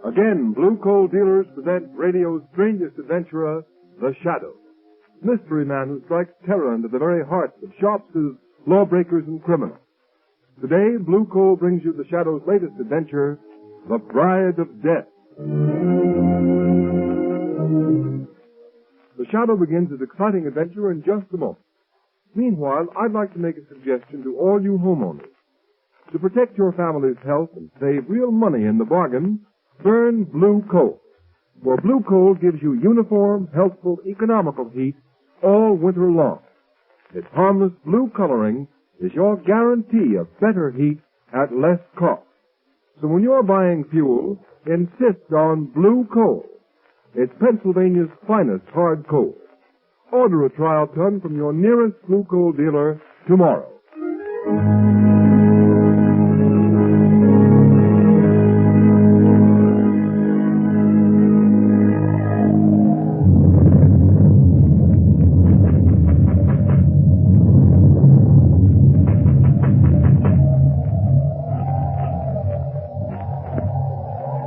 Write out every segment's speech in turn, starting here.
Again, Blue Coal Dealers present radio's strangest adventurer, The Shadow. Mystery man who strikes terror into the very hearts of shopsters, lawbreakers, and criminals. Today, Blue Coal brings you The Shadow's latest adventure, The Bride of Death. The Shadow begins his exciting adventure in just a moment. Meanwhile, I'd like to make a suggestion to all you homeowners. To protect your family's health and save real money in the bargain, burn Blue Coal. For Blue Coal gives you uniform, healthful, economical heat all winter long. Its harmless blue coloring is your guarantee of better heat at less cost. So when you're buying fuel, insist on Blue Coal. It's Pennsylvania's finest hard coal. Order a trial ton from your nearest Blue Coal dealer tomorrow.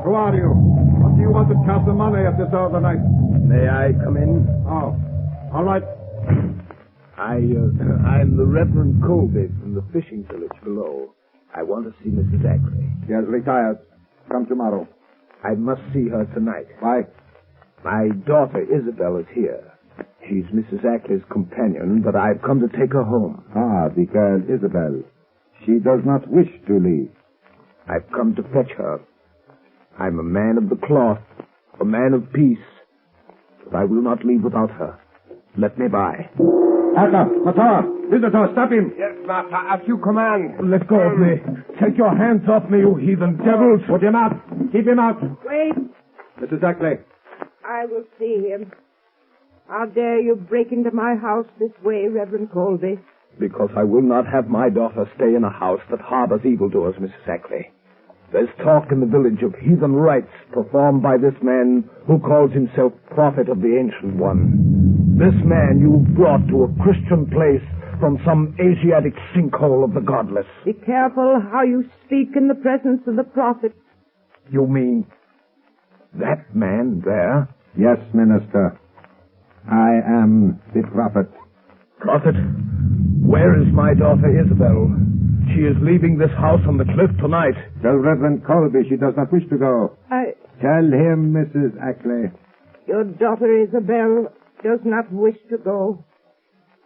Who are you? What do you want to charge the money at this hour of the night? May I come in? Oh, all right. I'm the Reverend Colby from the fishing village below. I want to see Mrs. Ackley. She has retired. Come tomorrow. I must see her tonight. Why? My daughter Isabel is here. She's Mrs. Ackley's companion, but I've come to take her home. Ah, the girl Isabel. She does not wish to leave. I've come to fetch her. I'm a man of the cloth, a man of peace, but I will not leave without her. Let me by. Alta, Matar, visitor, stop him. Yes, master, as you command. Let go of me. Take your hands off me, you heathen devils. Put him out. Keep him out. Wait, Mrs. Ackley. I will see him. How dare you break into my house this way, Reverend Colby? Because I will not have my daughter stay in a house that harbors evildoers, Mrs. Ackley. There's talk in the village of heathen rites performed by this man who calls himself Prophet of the Ancient One. This man you brought to a Christian place from some Asiatic sinkhole of the godless. Be careful how you speak in the presence of the prophet. You mean that man there? Yes, Minister. I am the prophet. Prophet, where is my daughter Isabel? She is leaving this house on the cliff tonight. Tell Reverend Colby she does not wish to go. Tell him, Mrs. Ackley. Your daughter Isabel does not wish to go.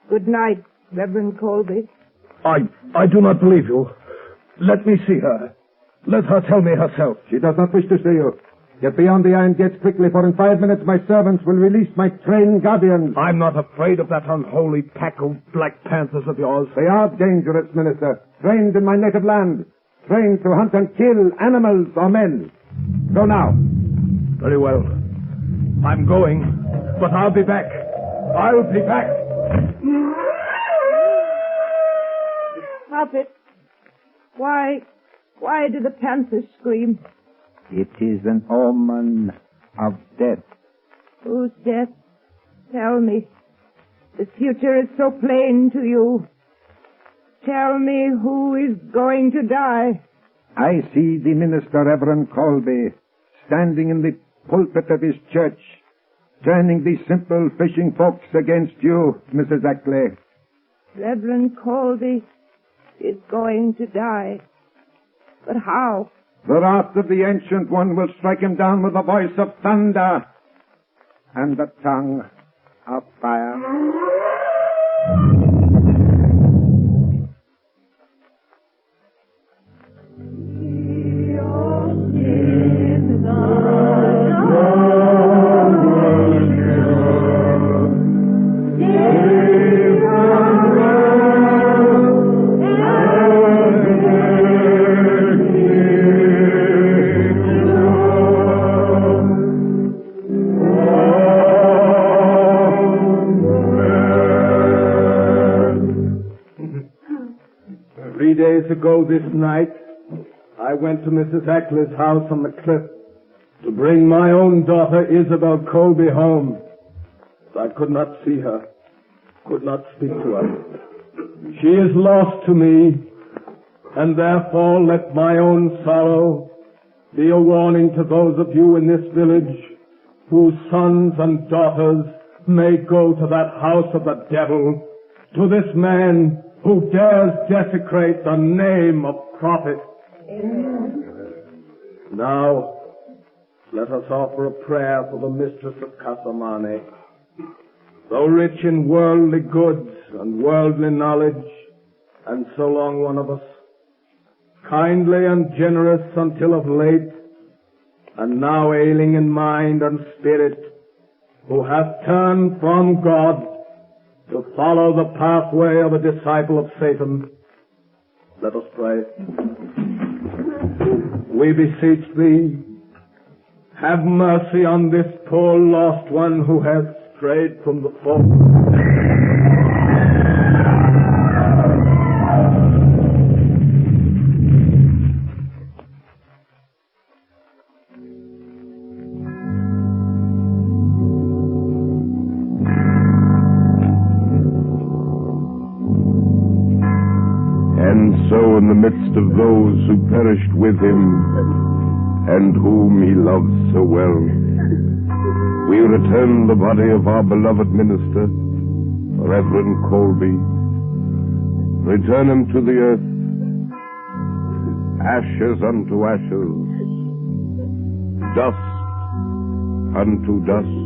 Good night, Reverend Colby. I do not believe you. Let me see her. Let her tell me herself. She does not wish to see you. Get beyond the iron gates quickly, for in 5 minutes my servants will release my trained guardians. I'm not afraid of that unholy pack of Black Panthers of yours. They are dangerous, Minister. Trained in my native land. Trained to hunt and kill animals or men. Go now. Very well. I'm going, but I'll be back. I'll be back. Prophet, why do the panthers scream? It is an omen of death. Whose death? Tell me. The future is so plain to you. Tell me who is going to die. I see the minister, Reverend Colby, standing in the pulpit of his church, turning the simple fishing folks against you, Mrs. Ackley. Reverend Colby is going to die. But how? The wrath of the Ancient One will strike him down with the voice of thunder and the tongue of fire. Ago this night, I went to Mrs. Ackley's house on the cliff to bring my own daughter Isabel Colby home. I could not see her, could not speak to her. She is lost to me, and therefore let my own sorrow be a warning to those of you in this village whose sons and daughters may go to that house of the devil, to this man who dares desecrate the name of prophet. Now, let us offer a prayer for the mistress of Casamane. Though rich in worldly goods and worldly knowledge, and so long one of us, kindly and generous until of late, and now ailing in mind and spirit, who hath turned from God to follow the pathway of a disciple of Satan. Let us pray. We beseech thee, have mercy on this poor lost one who has strayed from the fold. And so in the midst of those who perished with him, and whom he loved so well, we return the body of our beloved minister, Reverend Colby. Return him to the earth, ashes unto ashes, dust unto dust.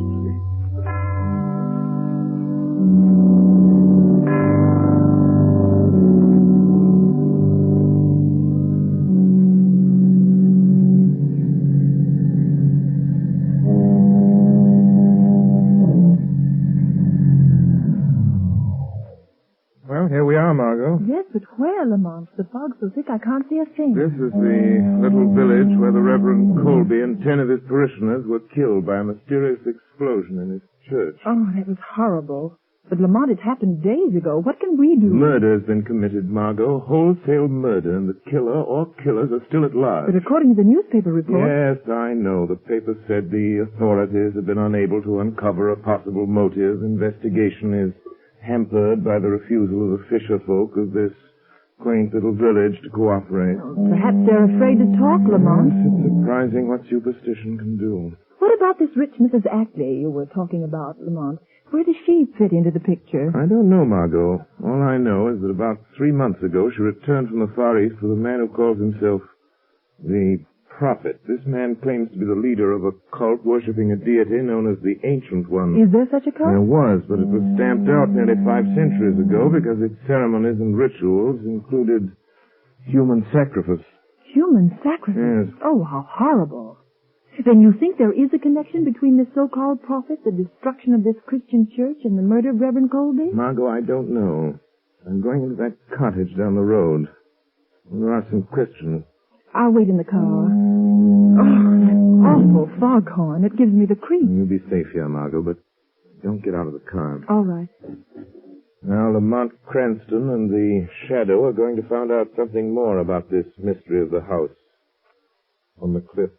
Here we are, Margot. Yes, but where, Lamont? The fog's so thick I can't see a thing. This is the little village where the Reverend Colby and 10 of his parishioners were killed by a mysterious explosion in his church. Oh, that was horrible. But, Lamont, it happened days ago. What can we do? Murder has been committed, Margot. Wholesale murder, and the killer or killers are still at large. But according to the newspaper report... Yes, I know. The paper said the authorities have been unable to uncover a possible motive. Investigation is hampered by the refusal of the fisher folk of this quaint little village to cooperate. Perhaps they're afraid to talk, Lamont. It's surprising what superstition can do. What about this rich Mrs. Ackley you were talking about, Lamont? Where does she fit into the picture? I don't know, Margot. All I know is that about 3 months ago she returned from the Far East with a man who calls himself the Prophet. This man claims to be the leader of a cult worshipping a deity known as the Ancient One. Is there such a cult? There was, but it was stamped out nearly 5 centuries ago because its ceremonies and rituals included human sacrifice. Human sacrifice? Yes. Oh, how horrible. Then you think there is a connection between this so-called prophet, the destruction of this Christian church, and the murder of Reverend Colby? Margot, I don't know. I'm going into that cottage down the road. There are some questions. I'll wait in the car. Oh, that awful foghorn. It gives me the creeps. You'll be safe here, Margot, but don't get out of the car. All right. Now, Lamont Cranston and the Shadow are going to find out something more about this mystery of the house on the cliff.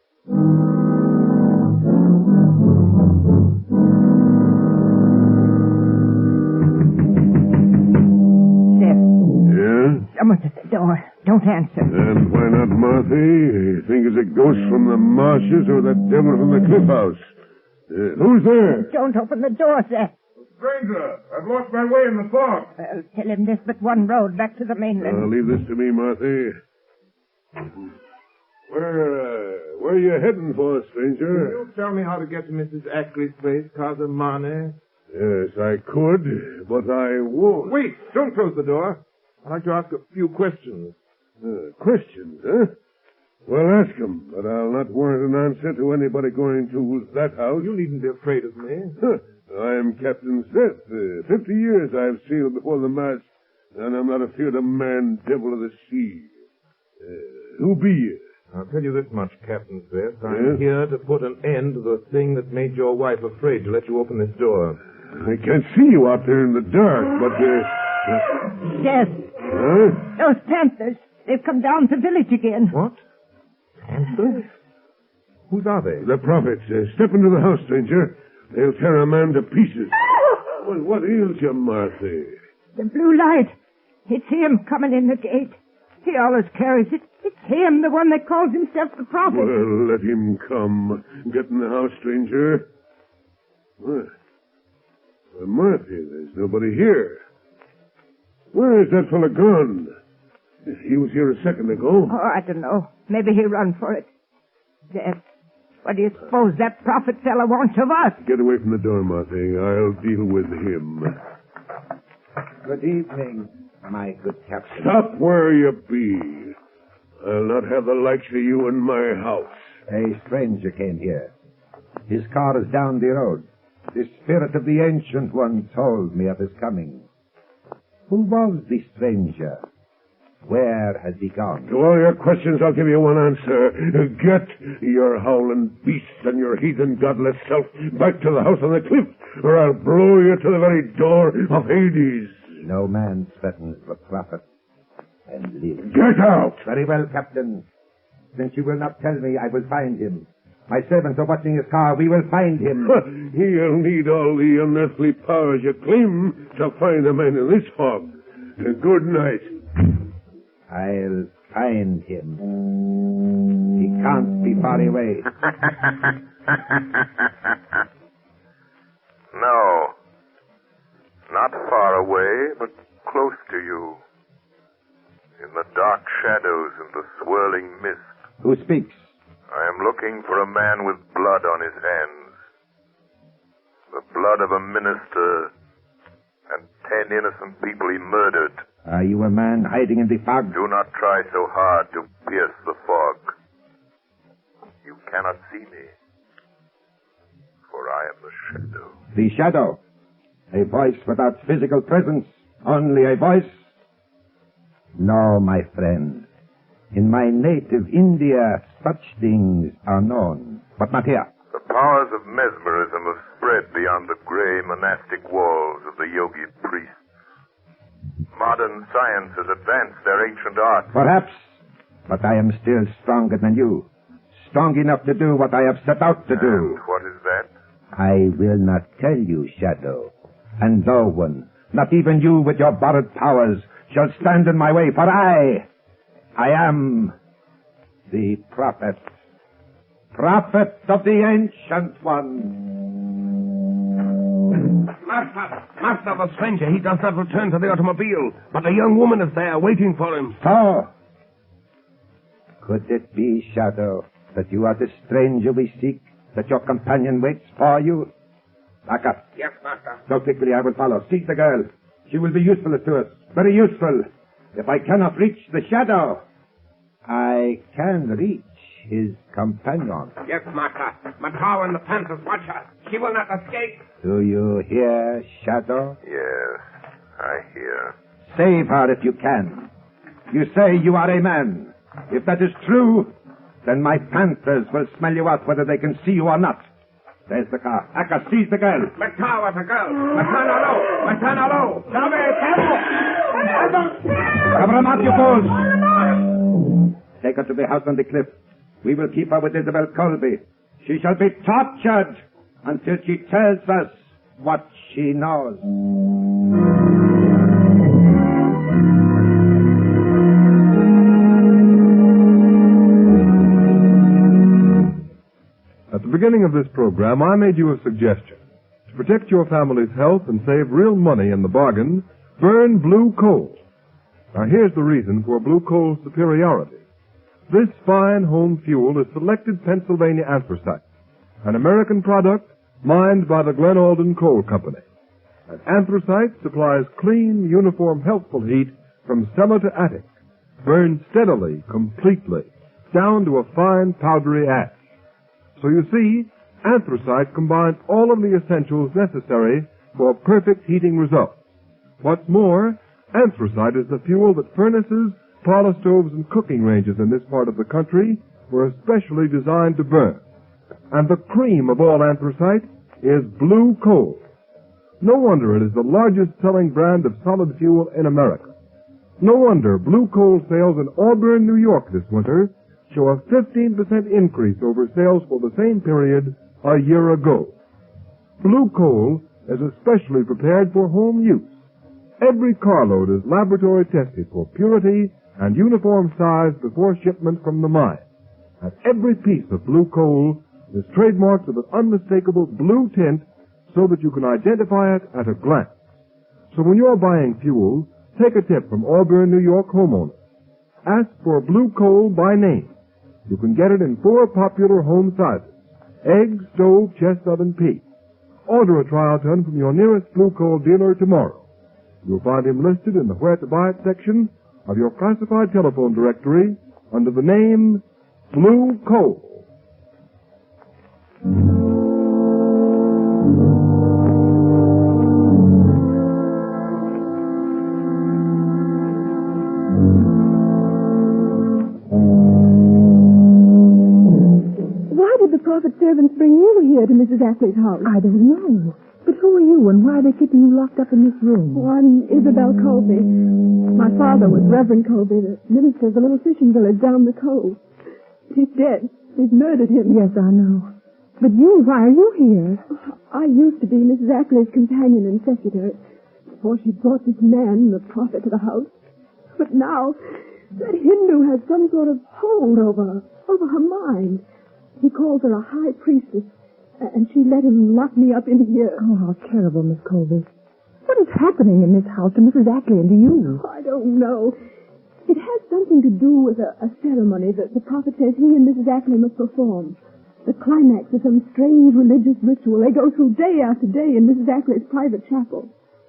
Someone's at the door. Don't answer. And why not, Marthy? You think it's a ghost from the marshes or that devil from the cliff house? Who's there? Don't open the door, Seth. Stranger, I've lost my way in the fog. Well, tell him there's but one road back to the mainland. Leave this to me, Marthy. Where are you heading for, stranger? Can you tell me how to get to Mrs. Ackley's place, Casamane? Yes, I could, but I won't. Wait, don't close the door. I'd like to ask a few questions. Questions, huh? Well, ask 'em, but I'll not warrant an answer to anybody going to that house. You needn't be afraid of me. I am Captain Seth. 50 years I've sailed before the mast, and I'm not afeard of man, devil of the sea. Who be you? I'll tell you this much, Captain Seth. I'm here to put an end to the thing that made your wife afraid to let you open this door. I can't see you out there in the dark, but... Yes. Huh? Those panthers. They've come down the village again. What? Panthers? Whose are they? The prophets. Step into the house, stranger. They'll tear a man to pieces. Well, what ails you, Marthy? The blue light. It's him coming in the gate. He always carries it. It's him, the one that calls himself the prophet. Well, let him come. Get in the house, stranger. Well, Marthy, there's nobody here. Where is that fellow gone? He was here a second ago. Oh, I don't know. Maybe he run for it. Dad, what do you suppose that prophet fella wants of us? Get away from the door, Marthy. I'll deal with him. Good evening, my good captain. Stop where you be. I'll not have the likes of you in my house. A stranger came here. His car is down the road. The spirit of the Ancient One told me of his coming. Who was the stranger? Where has he gone? To all your questions, I'll give you one answer. Get your howling beasts and your heathen godless self back to the house on the cliff, or I'll blow you to the very door of Hades. No man threatens the prophet and lives. Get out! Very well, Captain. Since you will not tell me, I will find him. My servants are watching his car. We will find him. He'll need all the unearthly powers you claim to find a man in this fog. Good night. I'll find him. He can't be far away. No. Not far away, but close to you. In the dark shadows and the swirling mist. Who speaks? I am looking for a man with blood on his hands. The blood of a minister and 10 innocent people he murdered. Are you a man hiding in the fog? Do not try so hard to pierce the fog. You cannot see me, for I am the shadow. The shadow. A voice without physical presence. Only a voice. No, my friend. In my native India, such things are known, but not here. The powers of mesmerism have spread beyond the gray monastic walls of the yogi priests. Modern science has advanced their ancient art. Perhaps, but I am still stronger than you. Strong enough to do what I have set out to do. And what is that? I will not tell you, Shadow. And no one, not even you with your borrowed powers, shall stand in my way, for I am the prophet. Prophet of the Ancient One. Master, the stranger, he does not return to the automobile, but a young woman is there waiting for him. So, could it be, Shadow, that you are the stranger we seek, that your companion waits for you? Back up. Yes, master. So quickly I will follow. Seize the girl. She will be useful to us. Very useful. If I cannot reach the shadow, I can reach his companion. Yes, master. Matau and the Panthers watch her. She will not escape. Do you hear, Shadow? Yes, I hear. Save her if you can. You say you are a man. If that is true, then my Panthers will smell you out whether they can see you or not. There's the car. Akka, seize the girl. Matau and the girl. Matau. Cover him up, you fools. Take her to the house on the cliff. We will keep her with Isabel Colby. She shall be tortured until she tells us what she knows. At the beginning of this program, I made you a suggestion. To protect your family's health and save real money in the bargain, burn blue coal. Now, here's the reason for blue coal's superiority. This fine home fuel is selected Pennsylvania anthracite, an American product mined by the Glen Alden Coal Company. And anthracite supplies clean, uniform, healthful heat from cellar to attic, burned steadily, completely, down to a fine, powdery ash. So you see, anthracite combines all of the essentials necessary for perfect heating results. What's more, anthracite is the fuel that furnaces, parlor stoves, and cooking ranges in this part of the country were especially designed to burn. And the cream of all anthracite is blue coal. No wonder it is the largest selling brand of solid fuel in America. No wonder blue coal sales in Auburn, New York this winter show a 15% increase over sales for the same period a year ago. Blue coal is especially prepared for home use. Every carload is laboratory tested for purity and uniform size before shipment from the mine. And every piece of blue coal is trademarked with an unmistakable blue tint so that you can identify it at a glance. So when you're buying fuel, take a tip from Auburn, New York homeowners. Ask for blue coal by name. You can get it in 4 popular home sizes: egg, stove, chest oven, pea. Order a trial ton from your nearest blue coal dealer tomorrow. You'll find him listed in the Where to Buy It section of your classified telephone directory under the name Blue Coal. Why did the prophet's servants bring you here to Mrs. Ashley's house? I don't know. But who are you, and why are they keeping you locked up in this room? Oh, I'm Isabel Colby. My father was Reverend Colby, the minister of the little fishing village down the cove. He's dead. They've murdered him. Yes, I know. But you, why are you here? I used to be Mrs. Ackley's companion and secretary before she brought this man, the prophet, to the house. But now, that Hindu has some sort of hold over her mind. He calls her a high priestess, and she let him lock me up in here. Oh, how terrible, Miss Colby. What is happening in this house to Mrs. Ackley and to you? I don't know. It has something to do with a ceremony that the prophet says he and Mrs. Ackley must perform. The climax of some strange religious ritual they go through day after day in Mrs. Ackley's private chapel.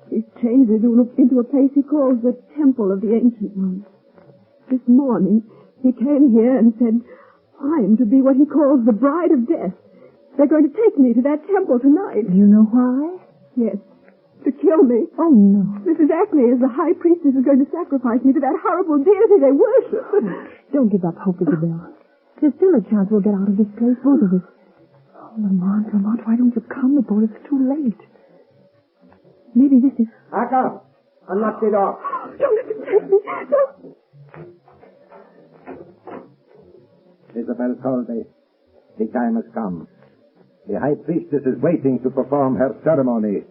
He's changed it into a place he calls the Temple of the Ancient Ones. This morning, he came here and said, I'm to be what he calls the bride of death. They're going to take me to that temple tonight. Do you know why? Yes. To kill me. Oh, no. Mrs. Ackley, as the high priestess, is going to sacrifice me to that horrible deity they worship. Don't give up hope, Isabel. There's still a chance we'll get out of this place, both of us. Oh, Lamont, why don't you come before it's too late? Maybe this is... Aka, unlock the door. Don't let them take me. Don't. Isabel Colby, the time has come. The high priestess is waiting to perform her ceremony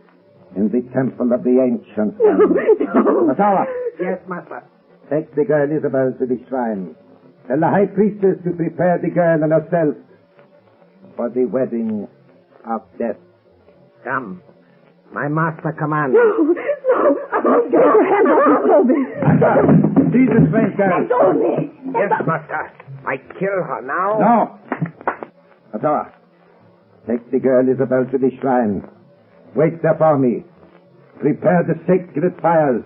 in the temple of the ancient ones. Masawa. Yes, master. Take the girl Isabel to the shrine. Tell the high priestess to prepare the girl and herself for the wedding of death. Come. My master commands. No. Get your hands off me, Colby. Seize the strange girl. Let go of me. Yes, master. I kill her now. No. Masawa. Take the girl Isabel to the shrine. Wait there for me. Prepare the sacred fires.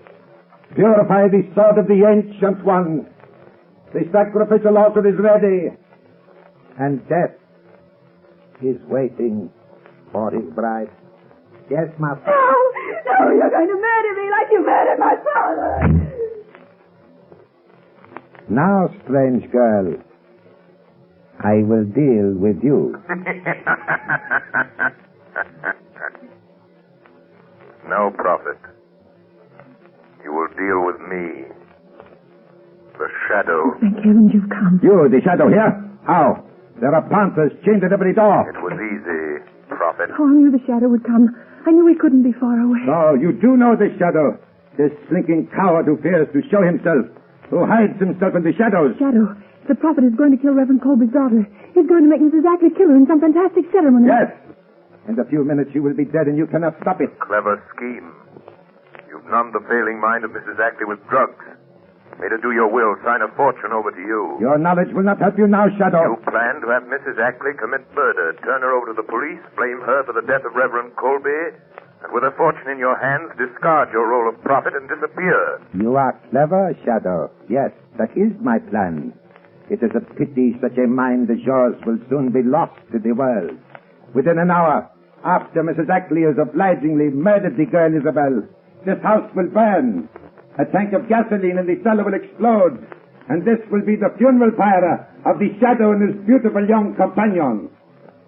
Purify the sword of the ancient one. The sacrificial altar is ready. And death is waiting for his bride. Yes, master. No, you're going to murder me like you murdered my father. Now, strange girl, I will deal with you. No, prophet. You will deal with me. The shadow. Thank heavens you've come. You, the shadow here? How? There are panthers chained at every door. It was easy, prophet. Oh, I knew the shadow would come. I knew he couldn't be far away. No, you do know the shadow. This slinking coward who fears to show himself, who hides himself in the shadows. Shadow, the prophet is going to kill Reverend Colby's daughter. He's going to make Mrs. Ackley kill her in some fantastic ceremony. Yes. In a few minutes she will be dead and you cannot stop it. Clever scheme. You've numbed the failing mind of Mrs. Ackley with drugs. Made her do your will, sign a fortune over to you. Your knowledge will not help you now, Shadow. You plan to have Mrs. Ackley commit murder, turn her over to the police, blame her for the death of Reverend Colby, and with her fortune in your hands, discard your role of prophet and disappear. You are clever, Shadow. Yes, that is my plan. It is a pity such a mind as yours will soon be lost to the world. Within an hour, after Mrs. Ackley has obligingly murdered the girl Isabel, this house will burn. A tank of gasoline in the cellar will explode, and this will be the funeral pyre of the Shadow and his beautiful young companion.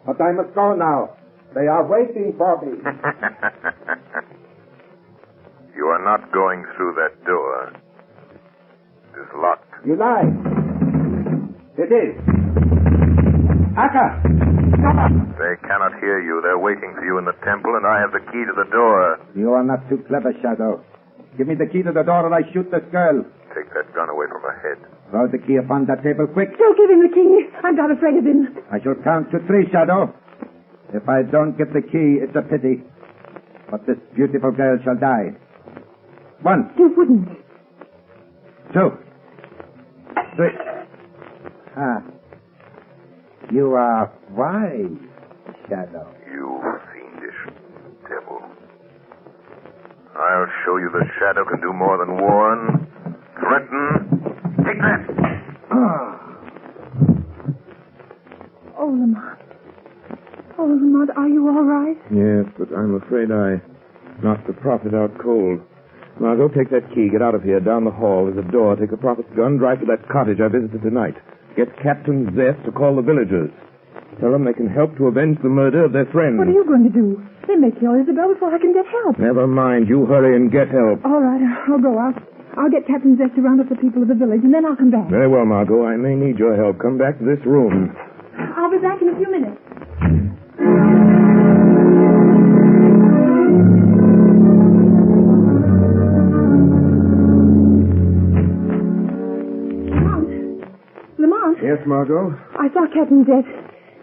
But I must go now. They are waiting for me. You are not going through that door. It is locked. You lie. It is. Aka! They cannot hear you. They're waiting for you in the temple, and I have the key to the door. You are not too clever, Shadow. Give me the key to the door, or I shoot this girl. Take that gun away from her head. Throw the key upon that table, quick. Don't give him the key. I'm not afraid of him. I shall count to 3, Shadow. If I don't get the key, it's a pity. But this beautiful girl shall die. 1. You wouldn't. 2. 3. You are wise, Shadow. You fiendish devil. I'll show you the Shadow can do more than warn. Threaten. Take that. Oh, Lamont. Oh, Lamont, are you all right? Yes, but I'm afraid I knocked the prophet out cold. Margot, take that key. Get out of here. Down the hall. There's a door. Take the prophet's gun. Drive to that cottage I visited tonight. Get Captain Zest to call the villagers. Tell them they can help to avenge the murder of their friend. What are you going to do? They may kill Isabel before I can get help. Never mind. You hurry and get help. All right, I'll go out. I'll get Captain Zest to round up the people of the village, and then I'll come back. Very well, Margot. I may need your help. Come back to this room. I'll be back in a few minutes. Lamont. Yes, Margot? I saw Captain Zest.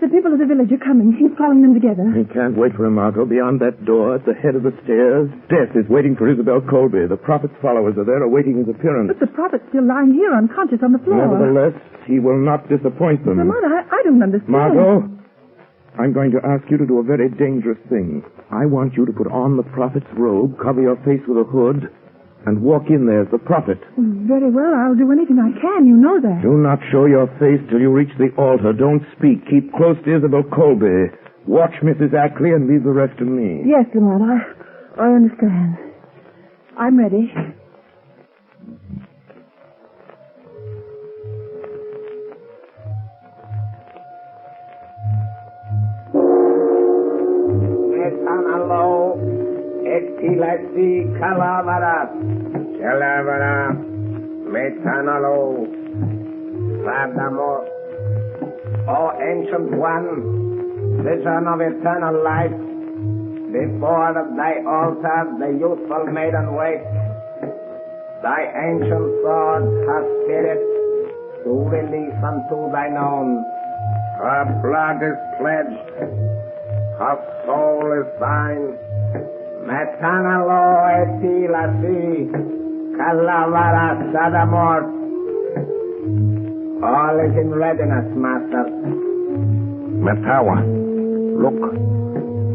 The people of the village are coming. He's calling them together. He can't wait for him, Margot. Beyond that door, at the head of the stairs, Death is waiting for Isabel Colby. The prophet's followers are there awaiting his appearance. But the prophet's still lying here unconscious on the floor. Nevertheless, he will not disappoint them. Lamont, I don't understand. Margot, I'm going to ask you to do a very dangerous thing. I want you to put on the prophet's robe, cover your face with a hood, and walk in there as the prophet. Very well, I'll do anything I can. You know that. Do not show your face till you reach the altar. Don't speak. Keep close to Isabel Colby. Watch Mrs. Ackley and leave the rest to me. Yes, Lamont, I understand. I'm ready. Metanalo, etilasi calavara, calavara, metanalo, sadamo. O ancient one, vision of eternal life, before thy altar the youthful maiden waits. Thy ancient sword has spirit to release unto thine own. Her blood is pledged, her soul is thine. Metanalo etilasi, calavara sadamort. All is in readiness, master. Metawa, look.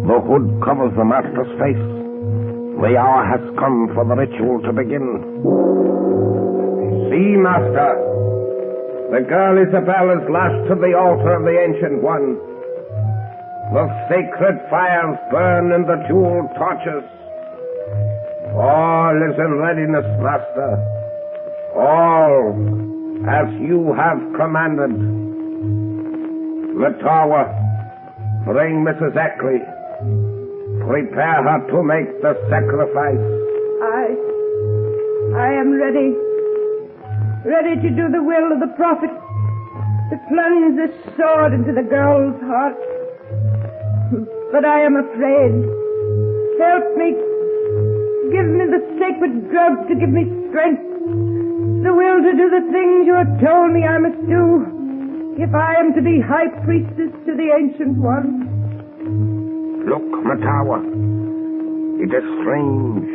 The hood covers the master's face. The hour has come for the ritual to begin. See, master. The girl Isabel is lashed to the altar of the Ancient One. The sacred fires burn in the jeweled torches. All is in readiness, master. All as you have commanded. Metawa, bring Mrs. Ackley. Prepare her to make the sacrifice. I am ready. Ready to do the will of the prophet. To plunge the sword into the girl's heart. But I am afraid. Help me. Give me the sacred drug to give me strength. The will to do the things you have told me I must do, if I am to be high priestess to the Ancient One. Look, Metawa. It is strange.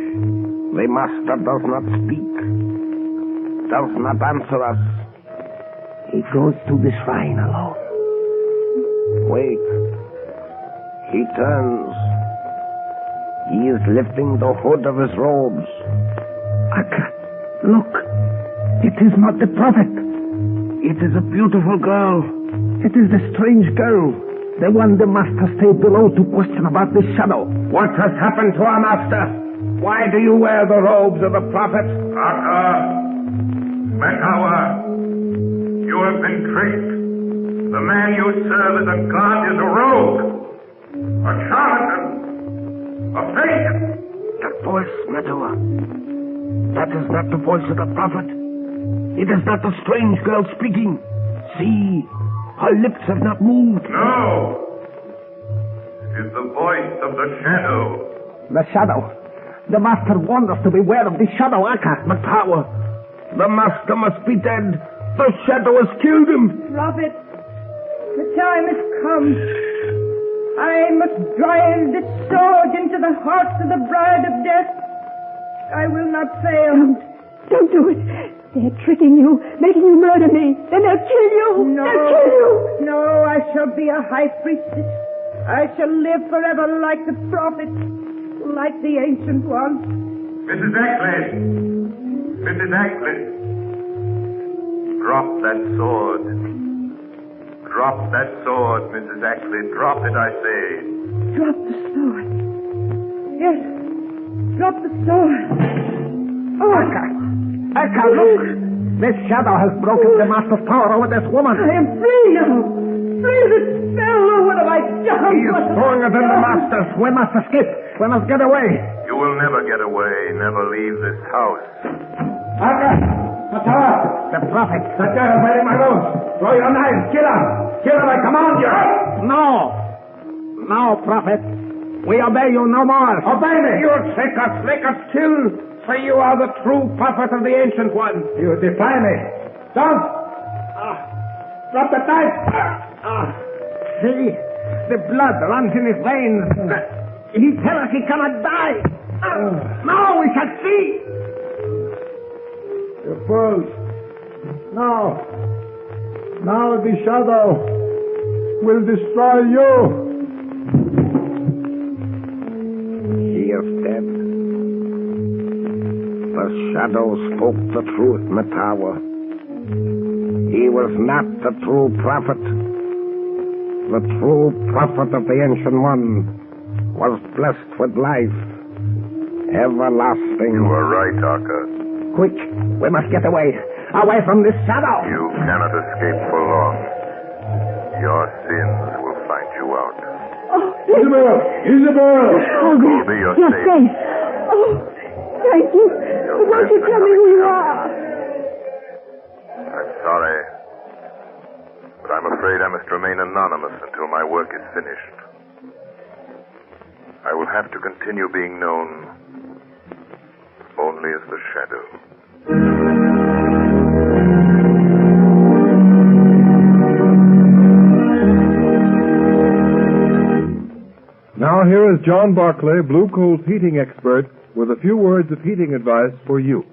The master does not speak. Does not answer us. He goes to the shrine alone. Wait. He turns. He is lifting the hood of his robes. Akka, look. It is not the prophet. It is a beautiful girl. It is the strange girl. The one the master stayed below to question about the shadow. What has happened to our master? Why do you wear the robes of the prophet? Metawa, you have been tricked. The man you serve as a god is a rogue, a charlatan, a fake. That voice, Metawa. That is not the voice of the prophet. It is not the strange girl speaking. See, her lips have not moved. No, of the shadow. The shadow. The master warned us to beware of the shadow, Aka. McTower, the master must be dead. The shadow has killed him. Prophet, the time has come. I must drive this sword into the heart of the bride of death. I will not fail. Don't do it. They're tricking you, making you murder me. Then they'll kill you. No. They'll kill you. No, I shall be a high priestess. I shall live forever like the prophet, like the ancient one. Mrs. Ackley! Mrs. Ackley! Drop that sword. Drop that sword, Mrs. Ackley. Drop it, I say. Drop the sword. Yes, drop the sword. Oh, Aka, look! This shadow has broken the master's power over this woman. I am free now. Free of the spell. Oh, what have I done? He is stronger than the master's. We must escape. We must get away. You will never get away. Never leave this house. Aka! McTower! The prophet. The devil wearing my nose. Throw your knives. Kill her. Kill her, I command you. No. No, prophet. We obey you no more. Obey me. You trick us, make us kill. For you are the true prophet of the Ancient One. You defy me. Don't. Drop the knife. See, the blood runs in his veins. He tells us he cannot die. Now we shall see. You fools. Now the shadow will destroy you. He is dead. The shadow spoke the truth, McTower. He was not the true prophet. The true prophet of the Ancient One was blessed with life, everlasting. You are right, Aka. Quick, we must get away from this shadow. You cannot escape for long. Your sins will find you out. Isabel! Oh, Go be your you're safe. safe. Oh, thank you. Won't you tell me who you are? I'm sorry, but I'm afraid I must remain anonymous until my work is finished. I will have to continue being known only as the shadow. Now here is John Barclay, Blue Coal's heating expert, with a few words of heating advice for you.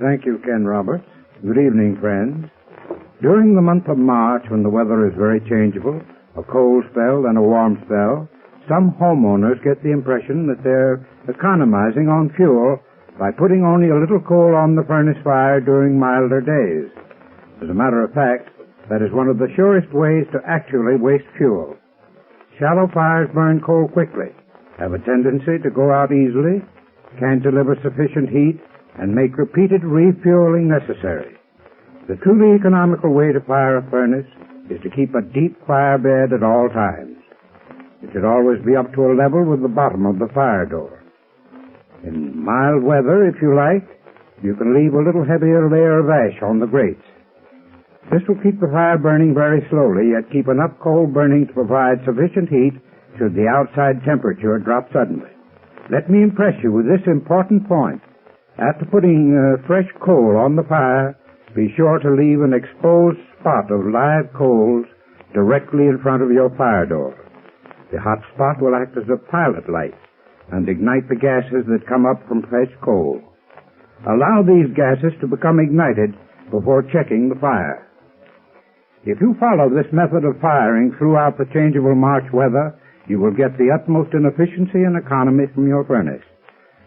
Thank you, Ken Roberts. Good evening, friends. During the month of March, when the weather is very changeable, a cold spell and a warm spell, some homeowners get the impression that they're economizing on fuel by putting only a little coal on the furnace fire during milder days. As a matter of fact, that is one of the surest ways to actually waste fuel. Shallow fires burn coal quickly, have a tendency to go out easily, can't deliver sufficient heat, and make repeated refueling necessary. The truly economical way to fire a furnace is to keep a deep fire bed at all times. It should always be up to a level with the bottom of the fire door. In mild weather, if you like, you can leave a little heavier layer of ash on the grates. This will keep the fire burning very slowly, yet keep enough coal burning to provide sufficient heat should the outside temperature drop suddenly. Let me impress you with this important point. After putting fresh coal on the fire, be sure to leave an exposed spot of live coals directly in front of your fire door. The hot spot will act as a pilot light and ignite the gases that come up from fresh coal. Allow these gases to become ignited before checking the fire. If you follow this method of firing throughout the changeable March weather, you will get the utmost in efficiency and economy from your furnace.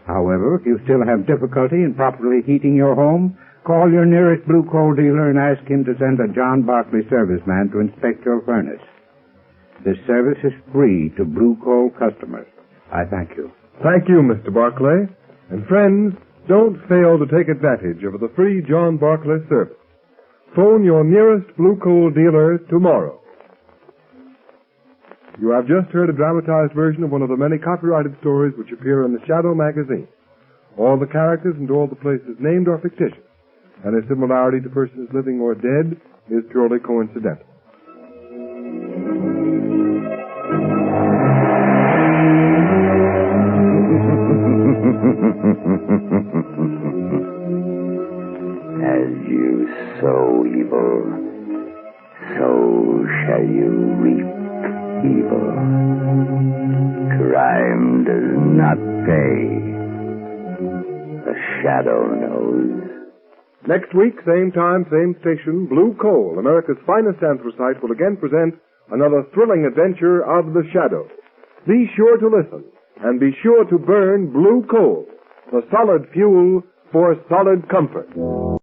However, if you still have difficulty in properly heating your home, call your nearest blue coal dealer and ask him to send a John Barclay serviceman to inspect your furnace. This service is free to blue coal customers. I thank you. Thank you, Mr. Barclay. And friends, don't fail to take advantage of the free John Barclay service. Phone your nearest blue coal dealer tomorrow. You have just heard a dramatized version of one of the many copyrighted stories which appear in the Shadow magazine. All the characters and all the places named are fictitious, and their similarity to persons living or dead is purely coincidental. shall you reap evil. Crime does not pay. The shadow knows. Next week, same time, same station, Blue Coal, America's finest anthracite, will again present another thrilling adventure of the Shadow. Be sure to listen, and be sure to burn Blue Coal, the solid fuel for solid comfort.